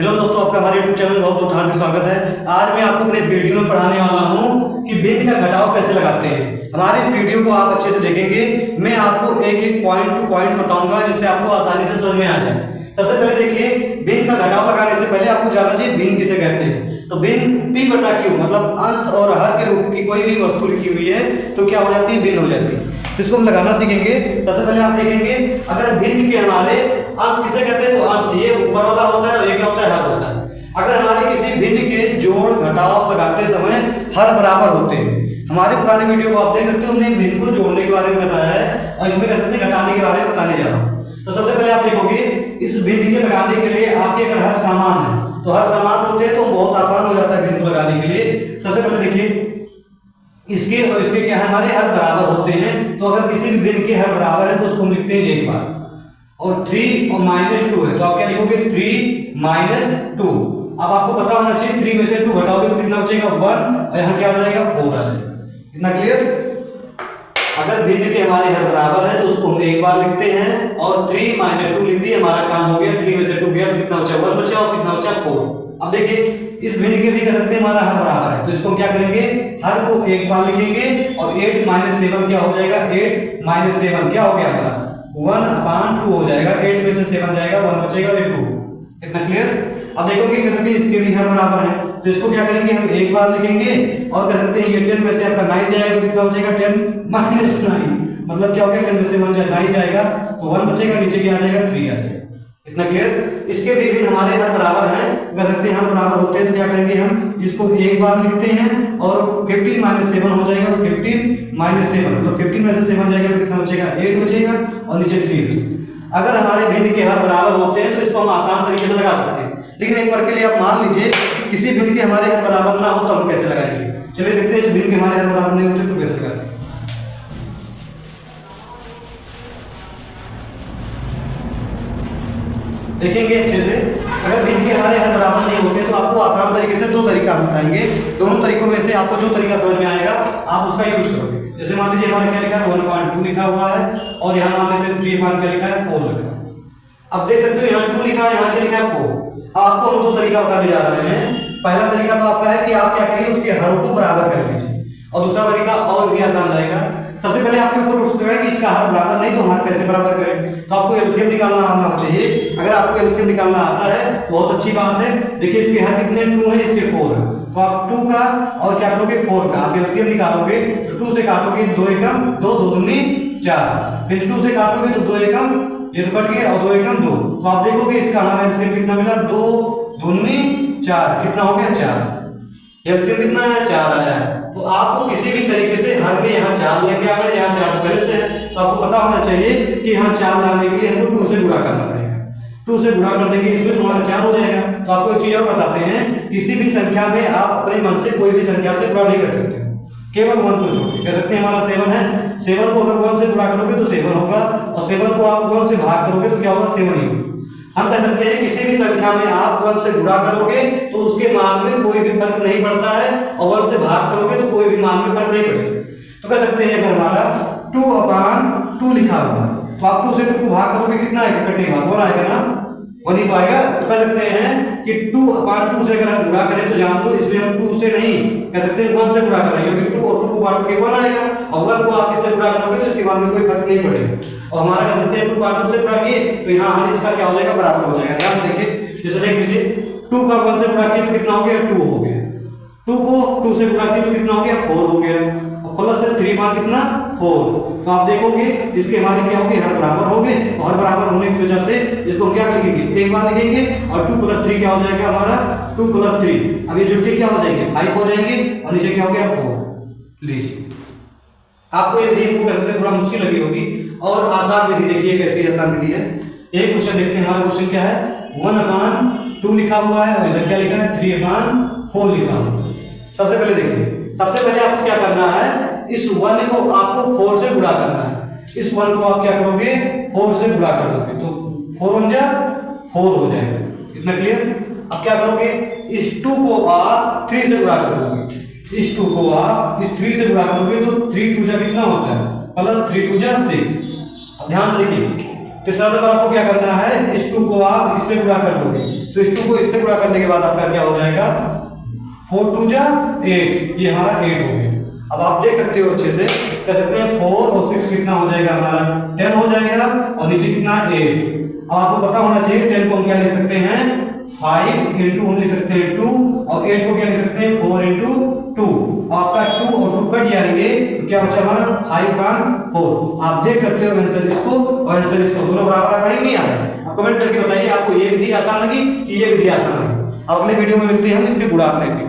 Hello दोस्तों, आपका हमारे YouTube चैनल में बहुत बहुत हार्दिक स्वागत है। आज मैं आपको अपने इस वीडियो में पढ़ाने वाला हूं कि भिन्न का घटाव कैसे लगाते हैं। हमारे इस वीडियो को आप अच्छे से देखेंगे। मैं आपको एक एक पॉइंट टू पॉइंट बताऊंगा जिससे आपको आसानी से समझ में आ जाए। सबसे पहले देखिए, भिन्न का घटाव लगाने से पहले आपको जानना चाहिए भिन्न किसे कहते हैं। तो भिन्न P बटा Q मतलब अंश और हर के रूप की कोई भी वस्तु लिखी हुई है तो क्या हो जाती है, भिन्न हो जाती है। इसको हम लगाना सीखेंगे। सबसे पहले आप देखेंगे, अगर भिन्न के हमारे अंश किसे कहते हैं तो अंश ये ऊपर वाला होता है और ये क्या होता है, हर होता है। अगर हमारे किसी भिन्न के जोड़ घटाव लगाते समय हर बराबर होते हैं, हमारे पुराने वीडियो को आप देख सकते हो, हमने भिन्न को जोड़ने के बारे में बताया है और इसमें कह सकते हैं घटाने के बारे में बताने जा रहा हूँ। तो सबसे पहले आप देखोगे, इस भिन्न के लगाने के लिए आपके अगर हर सामान है तो हर सामान होते हैं तो बहुत आसान हो जाता है भिन्न को लगाने के लिए। सबसे पहले देखिए, इसके और इसके क्या है, हमारे हर बराबर होते हैं। तो अगर किसी भी भिन्न के हर बराबर है तो उसको हम लिखते हैं एक बार, और 3 और -2 है तो आप क्या लिखोगे, 3 - 2। अब आपको पता होना चाहिए 3 में से 2 घटाओगे तो कितना बचेगा, 1, और यहाँ क्या आ जाएगा, 4 आ जाएगा। इतना क्लियर। अगर भिन्न के हमारे हर बराबर है तो उसको हम एक बार लिखते हैं और 3 - 2 लिख दिए, हमारा काम हो गया। 3 में से 2 गया तो कितना बचा, 1 बचा, और कितना बचा, 4। अब देखिए, इस भिन्न के भी कह सकते हैं हमारा हर बराबर है तो इसको क्या करेंगे, हर को एक बार लिखेंगे और 8 - 7 क्या हो जाएगा, 8 - 7 क्या हो गया हमारा, 1/2 हो जाएगा। 8 में से 7 जाएगा, 1 बचेगा, 2। इतना क्लियर। अब देखोगे कह सकते हैं इसके भी हर बराबर है तो इसको क्या करेंगे, हम एक बार लिखेंगे और कह सकते हैं ये 10 में से आपका 9 जाएगा तो कितना बचेगा, 10 - 9 मतलब क्या हो गया, 10 में से 1 9 जाएगा तो 1 बचेगा, नीचे क्या आ जाएगा, 3 आ जाएगा। इतना क्लियर। इसके भी हमारे हर बराबर है, कह सकते हैं हर बराबर होते हैं तो क्या करेंगे, हम इसको एक बार लिखते हैं और 15 - 7 हो जाएगा तो 15 - 7 मतलब 15 में से 7 जाएगा तो कितना बचेगा, 8 बचेगा, और नीचे 3। अगर हमारे भिन्न के हर बराबर होते हैं तो इसको हम आसान तरीके से लगा सकते हैं। लेकिन एक बार के लिए आप मान लीजिए किसी भिन्न के हमारे हर बराबर ना हो तो हम कैसे लगाएंगे, चलिए देखते हैं। भिन्न के हमारे हर बराबर नहीं होते तो कैसे लगाएंगे। देखेंगे अच्छे से, अगर भिन्न के हमारे हर बराबर नहीं होते तो आपको आसान तरीके से 2 तरीका बताएंगे। दोनों तरीकों में से आपको जो तरीका समझ में आएगा आप उसका यूज करोगे। जैसे मान लीजिए हमारा क्या लिखा है, 1.2 लिखा हुआ है और यहाँ मान लेते हैं 3 क्या लिखा है, 4 लिखा है। अब देख सकते हो यहाँ 2 लिखा है, यहाँ क्या लिखा है, 4। आपको हम 2 तरीका बताने जा रहे हैं। पहला तरीका तो आपका है कि आप क्या करिए, उसके हरों को बराबर कर लीजिए, और दूसरा तरीका और भी आसान रहेगा। सबसे पहले आपके ऊपर उठ सकता है कि इसका हर बराबर नहीं तो हर कैसे बराबर करें, तो आपको एलसीएम निकालना आना चाहिए। अगर आपको एलसीएम निकालना आता है तो बहुत अच्छी बात है। देखिए इसके हर कितने, 2 है, इसके 4 है, तो आप 2 का और क्या करोगे, 4 का आप एलसीएम निकालोगे तो 2 से काटोगे 2 एकम 2, 2 दूनी 4, फिर 2 से काटोगे तो 2 एकम, ये तो कट गया, और 2 एकम 2, तो आप देखोगे इसका हमारा एलसीएम कितना मिला, 2 दूनी 4, कितना हो गया, 4। एलसीएम कितना है, 4 आया है। तो आपको किसी भी तरीके से हर में यहाँ 4 लेके आना है, यहाँ 4 पहले से है तो आपको पता होना चाहिए कि यहाँ 4 लाने के लिए हमको 2 से गुणा करना पड़ेगा। 2 से गुणा कर देंगे, इसमें तुम्हारा 4 हो जाएगा। तो आपको एक चीज और बताते हैं, किसी भी संख्या में आप अपने मन से कोई भी संख्या से गुणा नहीं कर सकते, केवल 1 को छोड़ के। कह सकते हैं हमारा 7 है, 7 को अगर 1 से गुणा करोगे तो 7 होगा, और 7 को आप 1 से भाग करोगे तो क्या होगा, 7 ही होगा। हम कह सकते हैं किसी भी संख्या में आप 1 से गुणा करोगे तो उसके मान में कोई भी फर्क नहीं पड़ता है, और 1 से भाग करोगे तो कोई भी मान में फर्क नहीं पड़ेगा। तो कह सकते हैं अगर हमारा 2/2 लिखा हुआ है तो आप 2 से 2 को भाग करोगे, कितना आएगा, कटेगा, 1 आएगा ना, 1 ही तो आएगा। तो कह सकते हैं कि 2/2 से अगर हम गुणा करें तो जान लो इसमें हम 2 से नहीं कह सकते, 1 से गुणा करें, क्योंकि 2 और 2 को काटोगे 1 आएगा, और 1 को आप इससे गुणा करोगे तो इसके मान में कोई फर्क नहीं पड़ेगा। और हमारा कह सकते हैं 2/2 से गुणा किए तो यहाँ हर इसका क्या हो जाएगा, बराबर हो जाएगा। ध्यान से देखिए, जैसे देख लीजिए 2 का 1 से गुणा किए तो कितना हो गया, 2 हो गया। 2 को 2 से गुणा किए तो कितना हो गया, 4 हो गया, और प्लस से 3 बार कितना, 4। तो आप देखोगे इसके हमारे क्या होंगे, हर बराबर होंगे, और हर बराबर होने की वजह से इसको हम क्या लिखेंगे, एक बार लिखेंगे, और 2 + 3 क्या हो जाएगा हमारा, 2 + 3, अब ये जुड़ के क्या हो जाएंगे, 5 हो जाएंगे, और नीचे क्या हो गया, 4। लीजिए, आपको ये विधि को कहते हैं थोड़ा मुश्किल लगी होगी, और आसान विधि देखिए कैसी आसान विधि है। एक क्वेश्चन देखते हैं, हमारा क्वेश्चन क्या है, 1/2 लिखा हुआ है और इधर क्या लिखा है, 3/4 लिखा हुआ है। सबसे पहले देखिए, सबसे पहले आपको क्या करना है, इस 1 को आपको 4 से गुणा करना है। इस 1 को आप क्या करोगे, 4 से गुणा कर दोगे तो 4 × 4 हो जाएगा। इतना क्लियर। अब क्या करोगे, इस 2 को आप 3 से गुणा कर दोगे, इस 2 को आप इस 3 से गुणा करोगे तो 3 × 2 कितना होता है, +3 × 2 = 6। अब ध्यान से देखिए, तीसरा नंबर आपको क्या करना है, इस 2 को आप इससे गुणा कर दोगे, तो इस 2 को इससे गुणा करने के बाद आपका क्या हो जाएगा, 4 2 जा 8, ये हमारा 8 हो गया। अब आप देख सकते हो अच्छे से, कह सकते हैं 4 और 6 कितना हो जाएगा हमारा 10 हो जाएगा, और नीचे कितना 8। अब आपको पता होना चाहिए 10 को हम क्या लिख सकते हैं 5 इंटू हम लिख सकते हैं 2, और 8 को क्या लिख सकते हैं 4 इंटू 2। आपका 2 और 2 कट जाएंगे तो क्या बचा हमारा 5 और 4। आप देख सकते हो आंसर इसको और आंसर इसको दोनों बराबर आ रहे हैं नहीं आ रहे। आप कमेंट करके बताइए आपको ये विधि आसान लगी कि ये विधि आसान लगी। अब अगले वीडियो में मिलते हैं हम इसके गुणा लेके।